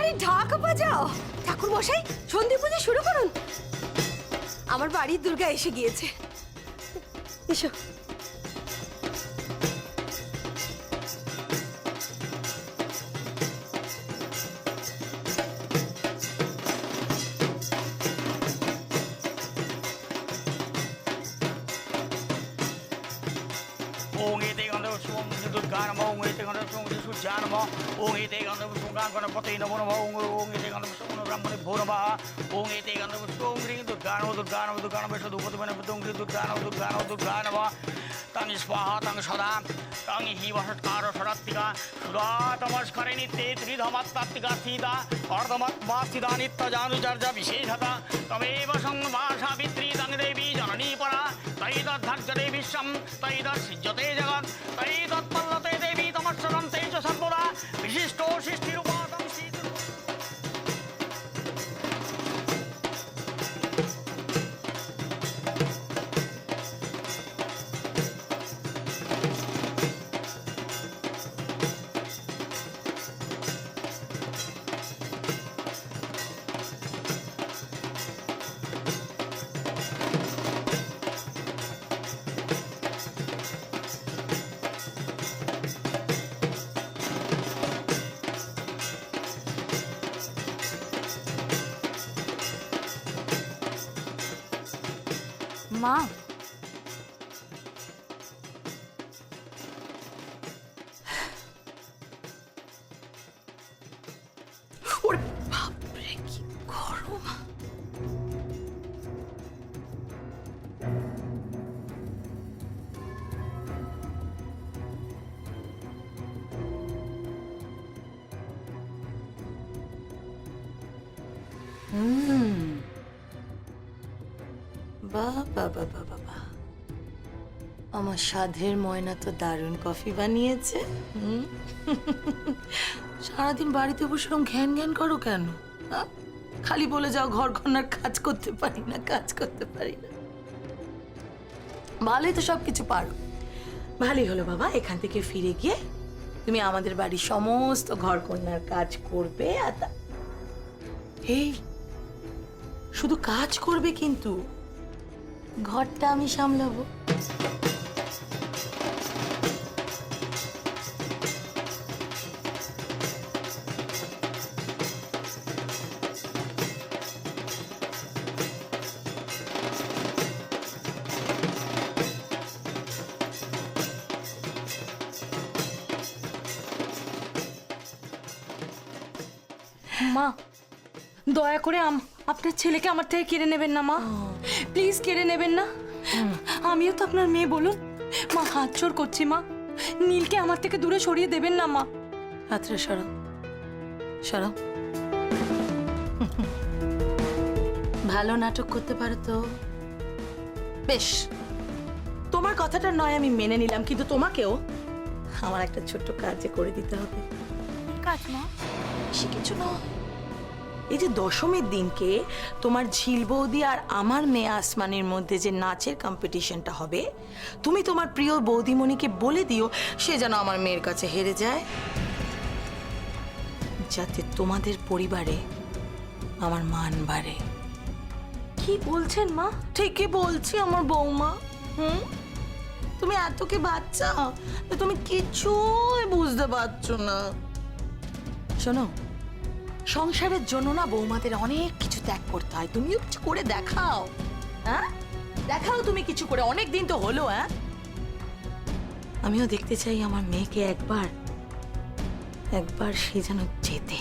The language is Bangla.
তাড়াতাড়ি ঢাক বাজাও। ঠাকুর মশাই, সন্ধি পুজো শুরু করুন। আমার বাড়ির দুর্গা এসে গিয়েছে। এসো। ओम एते गंधर्व सोम दुर्गा नमः ओम एते गंधर्व सोम सूर्या नमः ओम एते गंधर्व सोम गणपते नमो नमः ओम एते गंधर्व सोम ब्रह्मणे भो नमः ओम एते गंधर्व सोम ह्रीं दुर्गा नमः सदुपतिमने पुतुं ह्रीं दुर्गा नमः तानि स्वाहा तां सदा तां हि वषट्कार सदात्तिका सुधा तमस्करे नित्ये त्रिधमत्तात्तिका स्थिता अर्धमत्मा स्थिता नित्यजानुचर्या विशेषता तमेव संमा सावित्री तां देवी जननी परा तैतद्धर्य देवी शं तैतत्सिज्यते जगत् तैतत्पल्लते देवी तमस्सरं तेज सर्वदा विशिष्टो सृष्टिरूपादं श्रीदुर्गा। মা, ওরে বাপরে, কি গরম। বাবা বাবা বাবা, আমার সাধের ময়না তো দারুণ কফি বানিয়েছে। সারাদিন বাড়িতে বসে এরকম ঘ্যান ঘ্যান করো কেন? খালি বলে যাও ঘর ঘন্নার কাজ করতে পারি না, কাজ করতে পারি না। ভালোই তো সবকিছু পারো। ভালোই হলো বাবা, এখান থেকে ফিরে গিয়ে তুমি আমাদের বাড়ির সমস্ত ঘর কন্যার কাজ করবে। আর এই শুধু কাজ করবে, কিন্তু ঘরটা আমি সামলাবো। মা, দয়া করে আপনার ছেলেকে আমার থেকে কেড়ে নেবেন না মা, প্লিজ কেড়ে নেবেন না। আমিও তো আপনার মেয়ে, বলুন। মা, হাত জোড় করছি মা, নীলকে আমার থেকে দূরে সরিয়ে দেবেন না মা। হাতটা সরাও, সরাও। ভালো নাটক করতে পারো তো বেশ। তোমার কথাটা নয় আমি মেনে নিলাম, কিন্তু তোমাকেও আমার একটা ছোট্ট কাজ করে দিতে হবে। কাজ মা? বেশি কিছু নয়। এই যে দশমীর দিনকে তোমার ঝিল বৌদি আর আমার মেয়ে আসমানের মধ্যে যে নাচের কম্পিটিশনটা হবে, তুমি তোমার প্রিয় বৌদিমণিকে বলে দিও সে যেন আমার মেয়ের কাছে হেরে যায়, যাতে তোমাদের পরিবারে আমার মান বাড়ে। কি বলছেন মা? ঠিকই বলছি আমার বৌমা। তুমি এত কি বাচ্চা, তুমি কিছুই বুঝতে পারছো না। শোনো, সংসারের জন্য না বৌমাদের অনেক কিছু ত্যাগ করতে হয়। তুমিও কিছু করে দেখাও। হ্যাঁ, দেখাও তুমি কিছু করে। অনেক দিন তো হলো। আমিও দেখতে চাই আমার মেয়েকে একবার সে যেন জেতে।